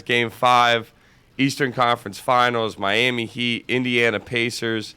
Game 5, Eastern Conference Finals, Miami Heat, Indiana Pacers.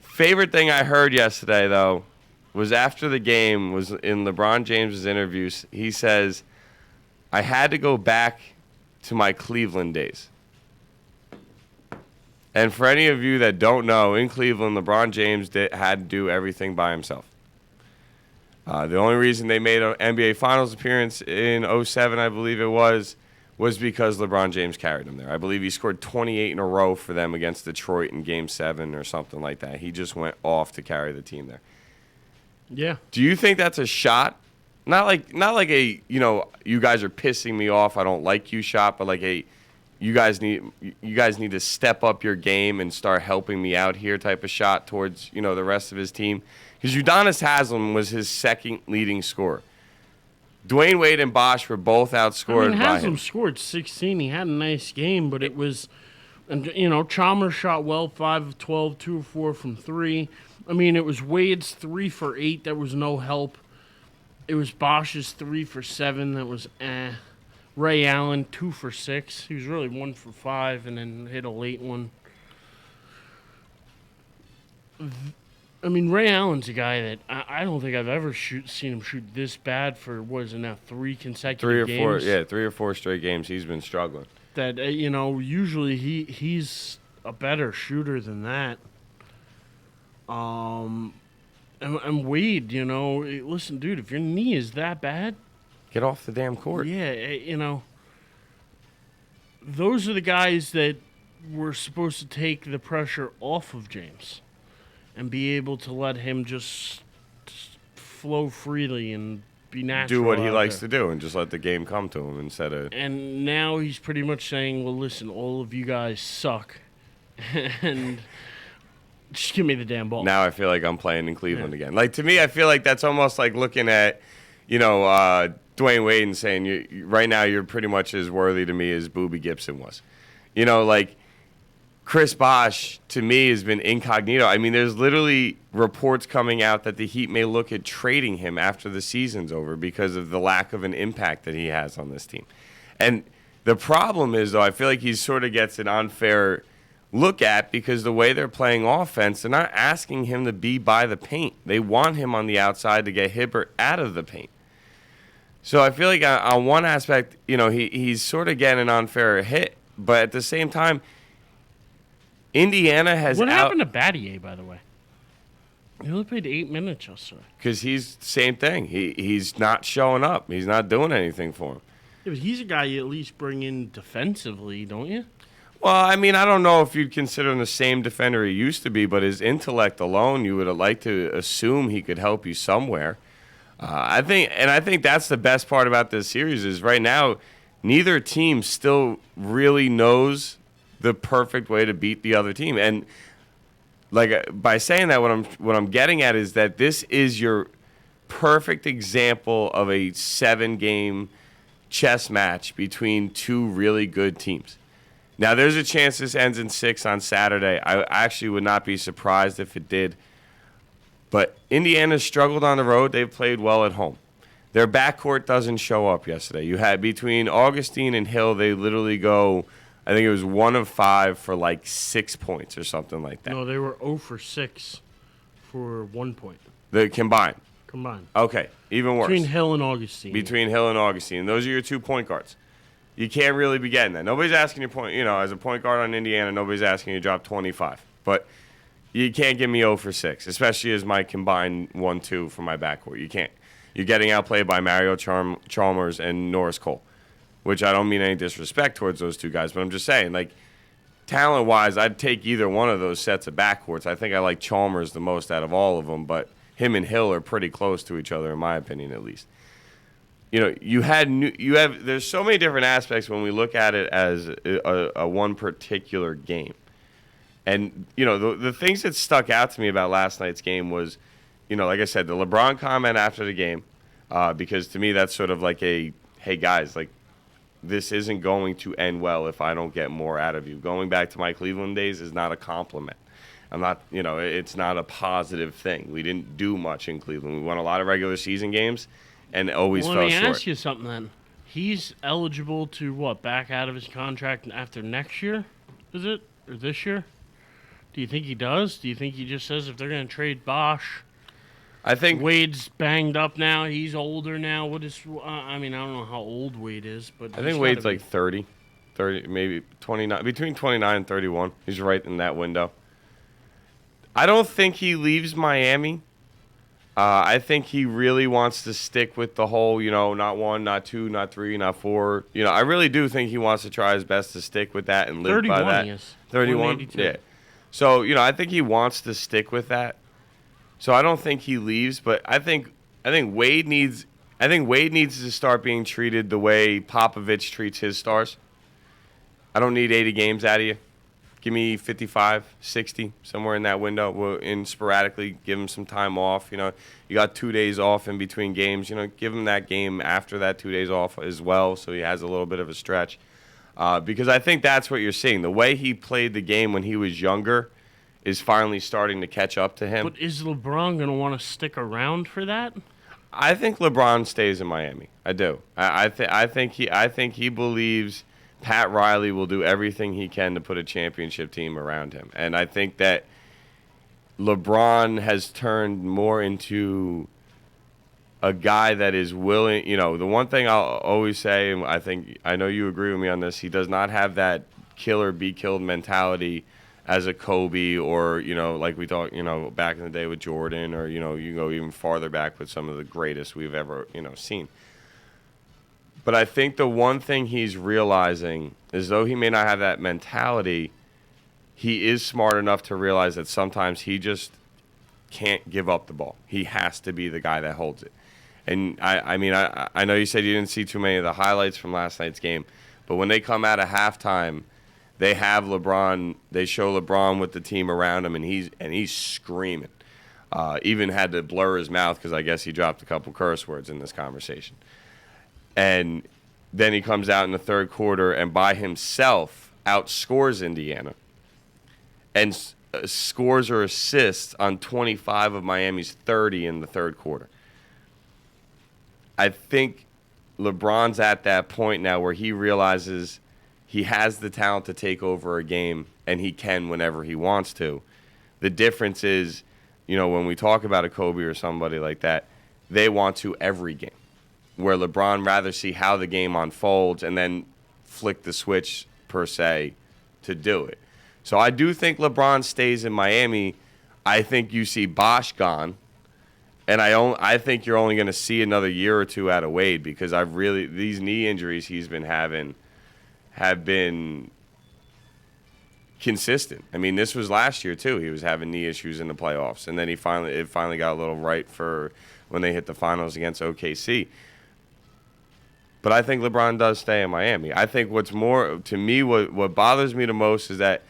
Favorite thing I heard yesterday, though, was after the game, was in LeBron James's interviews. He says, I had to go back to my Cleveland days. And for any of you that don't know, in Cleveland, LeBron James had to do everything by himself. The only reason they made an NBA Finals appearance in '07, I believe it was because LeBron James carried them there. I believe he scored 28 in a row for them against Detroit in Game 7 or something like that. He just went off to carry the team there. Yeah. Do you think that's a shot? Not like a, you guys are pissing me off, I don't like you shot, but like a, you guys need to step up your game and start helping me out here type of shot towards, the rest of his team. Because Udonis Haslem was his second leading scorer. Dwayne Wade and Bosch were both outscored by him. Haslem scored 16. He had a nice game, but it was, Chalmers shot well, 5 of 12, 2 of 4 from 3. It was Wade's 3 for 8. That was no help. It was Bosch's 3 for 7. That was Ray Allen, 2 for 6. He was really 1 for 5 and then hit a late one. Ray Allen's a guy that I don't think I've ever seen him shoot this bad for, what is it now, 3 consecutive games? 3 or 4 straight games he's been struggling. That, usually he's a better shooter than that. And Wade, listen, dude, if your knee is that bad, get off the damn court. Yeah, those are the guys that were supposed to take the pressure off of James and be able to let him just flow freely and be natural. Do what he likes to do and just let the game come to him instead of... And now he's pretty much saying, well, listen, all of you guys suck. And... just give me the damn ball. Now I feel like I'm playing in Cleveland again. Like, to me, I feel like that's almost like looking at, Dwayne Wade and saying, right now you're pretty much as worthy to me as Boobie Gibson was. Chris Bosh, to me, has been incognito. There's literally reports coming out that the Heat may look at trading him after the season's over because of the lack of an impact that he has on this team. And the problem is, though, I feel like he sort of gets an unfair look at because the way they're playing offense, they're not asking him to be by the paint. They want him on the outside to get Hibbert out of the paint. So I feel like on one aspect, he's sort of getting an unfair hit, but at the same time, Indiana has What happened to Battier, by the way? He only played 8 minutes yesterday. Because he's the same thing. He's not showing up. He's not doing anything for him. Yeah, but he's a guy you at least bring in defensively, don't you? Well, I don't know if you'd consider him the same defender he used to be, but his intellect alone, you would have liked to assume he could help you somewhere. I think that's the best part about this series is right now, neither team still really knows the perfect way to beat the other team. And by saying that, what I'm getting at is that this is your perfect example of a 7-game chess match between two really good teams. Now, there's a chance this ends in 6 on Saturday. I actually would not be surprised if it did. But Indiana struggled on the road. They've played well at home. Their backcourt doesn't show up yesterday. You had between Augustine and Hill, they literally go, I think it was 1 of 5 for like 6 points or something like that. No, they were 0 for 6 for 1 point. The combined? Combined. Okay, even worse. Between Hill and Augustine. Between Hill and Augustine. Those are your 2 point guards. You can't really be getting that. Nobody's asking you as a point guard on Indiana, nobody's asking you to drop 25. But you can't give me 0 for 6, especially as my combined 1-2 for my backcourt. You can't. You're getting outplayed by Mario Chalmers and Norris Cole, which I don't mean any disrespect towards those two guys, but I'm just saying, talent-wise, I'd take either one of those sets of backcourts. I think I like Chalmers the most out of all of them, but him and Hill are pretty close to each other, in my opinion, at least. There's so many different aspects when we look at it as a one particular game. And, the things that stuck out to me about last night's game was, like I said, the LeBron comment after the game, because to me that's sort of like hey, guys, this isn't going to end well if I don't get more out of you. Going back to my Cleveland days is not a compliment. I'm not, it's not a positive thing. We didn't do much in Cleveland. We won a lot of regular season games and always fell short. Let me ask you something then. He's eligible to back out of his contract after next year? Is it? Or this year? Do you think he does? Do you think he just says if they're going to trade Bosch? I think Wade's banged up now. He's older now. What is? I mean, I don't know how old Wade is, but I think Wade's like 30, maybe 29, between 29 and 31. He's right in that window. I don't think he leaves Miami. I think he really wants to stick with the whole, not 1, not 2, not 3, not 4. I really do think he wants to try his best to stick with that and live by that. 31 is. 31? Yeah. So, I think he wants to stick with that. So I don't think he leaves, but I think Wade needs to start being treated the way Popovich treats his stars. I don't need 80 games out of you. Give me 55, 60, somewhere in that window. And sporadically give him some time off. You got 2 days off in between games. Give him that game after that 2 days off as well, so he has a little bit of a stretch. Because I think that's what you're seeing. The way he played the game when he was younger is finally starting to catch up to him. But is LeBron going to want to stick around for that? I think LeBron stays in Miami. I do. I think he believes Pat Riley will do everything he can to put a championship team around him. And I think that LeBron has turned more into a guy that is willing. The one thing I'll always say, and I know you agree with me on this, he does not have that kill or be killed mentality as a Kobe or, like we thought, back in the day with Jordan or, you go even farther back with some of the greatest we've ever, seen. But I think the one thing he's realizing is though he may not have that mentality, he is smart enough to realize that sometimes he just can't give up the ball. He has to be the guy that holds it. And, I know you said you didn't see too many of the highlights from last night's game, but when they come out of halftime, they have LeBron. They show LeBron with the team around him, and he's screaming. Even had to blur his mouth because I guess he dropped a couple curse words in this conversation. And then he comes out in the third quarter and by himself outscores Indiana and scores or assists on 25 of Miami's 30 in the third quarter. I think LeBron's at that point now where he realizes he has the talent to take over a game, and he can whenever he wants to. The difference is, when we talk about a Kobe or somebody like that, they want to every game, where LeBron rather see how the game unfolds and then flick the switch, per se, to do it. So I do think LeBron stays in Miami. I think you see Bosch gone, and I think you're only going to see another year or two out of Wade because these knee injuries he's been having have been consistent. I mean, this was last year too. He was having knee issues in the playoffs, and then it finally got a little right for when they hit the finals against OKC. But I think LeBron does stay in Miami. I think what bothers me the most is that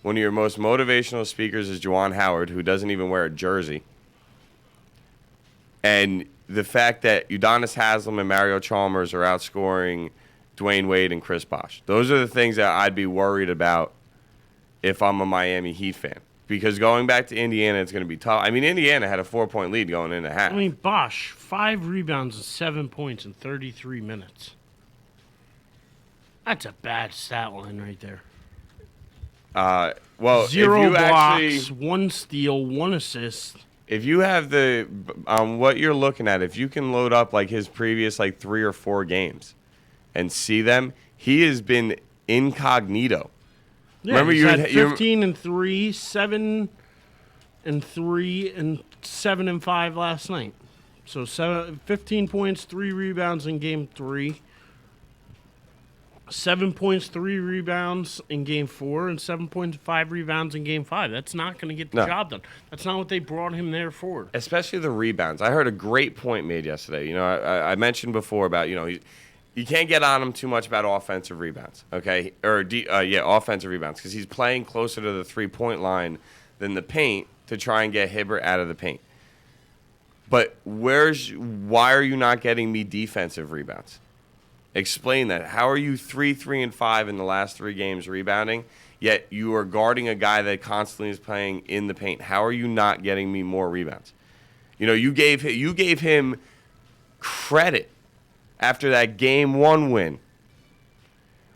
one of your most motivational speakers is Juwan Howard, who doesn't even wear a jersey. And the fact that Udonis Haslem and Mario Chalmers are outscoring Dwayne Wade and Chris Bosh. Those are the things that I'd be worried about if I'm a Miami Heat fan. Because going back to Indiana, it's going to be tough. I mean, Indiana had a 4-point lead going into half. I mean, Bosh, 5 rebounds and 7 points in 33 minutes. That's a bad stat line right there. Well, 0 if you blocks, 1 steal, 1 assist. If you have what you're looking at, if you can load up like his previous 3 or 4 games and see them, he has been incognito. Yeah, remember he's you had 15 and 3, 7 and 3, and 7 and 5 last night. So 15 points, 3 rebounds in game 3. 7 points, 3 rebounds in game 4, and 7 points, 5 rebounds in game 5. That's not going to get the job done. That's not what they brought him there for. Especially the rebounds. I heard a great point made yesterday. I mentioned before about, you can't get on him too much about offensive rebounds, okay? Offensive rebounds, because he's playing closer to the 3-point line than the paint to try and get Hibbert out of the paint. But why are you not getting me defensive rebounds? Explain that. How are you 3, 3, and 5 in the last 3 games rebounding, yet you are guarding a guy that constantly is playing in the paint? How are you not getting me more rebounds? You gave him credit after that Game 1 win,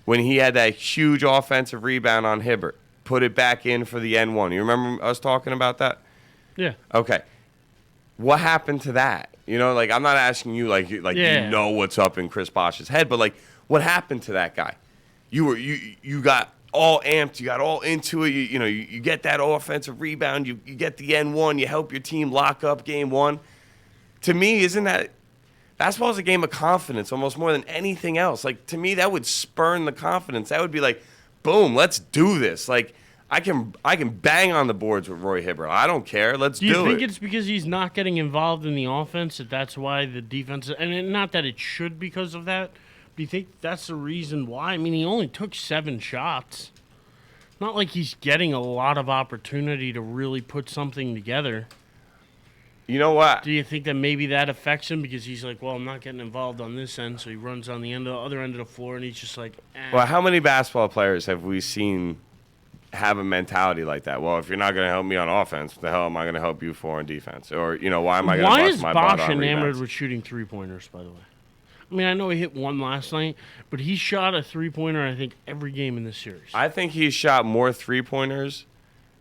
when he had that huge offensive rebound on Hibbert, put it back in for the N1. You remember us talking about that? Yeah. Okay. What happened to that? You know, like, I'm not asking you like you know what's up in Chris Bosh's head, but like, what happened to that guy? You got all amped, you got all into it. You get that offensive rebound, you get the N1, you help your team lock up Game 1. To me, isn't that basketball is a game of confidence almost more than anything else? Like, to me, that would spurn the confidence. That would be like, boom, let's do this. Like, I can bang on the boards with Roy Hibbert. I don't care. Let's do it. Do you think it's because he's not getting involved in the offense that's why the defense? And not that it should because of that. Do you think that's the reason why? I mean, he only took 7 shots. Not like he's getting a lot of opportunity to really put something together. You know what? Do you think that maybe that affects him because he's like, well, I'm not getting involved on this end, so he runs on the other end of the floor, and he's just like, eh. Well, how many basketball players have we seen have a mentality like that? Well, if you're not going to help me on offense, what the hell am I going to help you for on defense? Or, why am I going to bust my butt on rebounds? Why is Bosh enamored with shooting three-pointers, by the way? I mean, I know he hit one last night, but he shot a three-pointer, I think, every game in this series. I think he's shot more three-pointers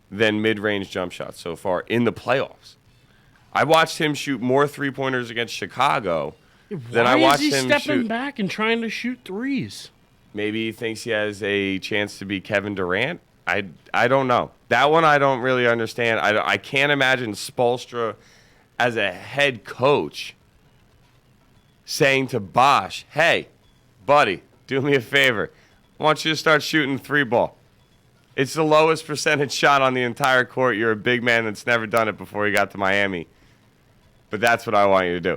than mid-range jump shots so far in the playoffs. I watched him shoot more three-pointers against Chicago than I watched him shoot. Why is he stepping back and trying to shoot threes? Maybe he thinks he has a chance to be Kevin Durant. I don't know. That one I don't really understand. I can't imagine Spoelstra as a head coach saying to Bosh, hey, buddy, do me a favor. I want you to start shooting 3-ball. It's the lowest percentage shot on the entire court. You're a big man that's never done it before he got to Miami. But that's what I want you to do.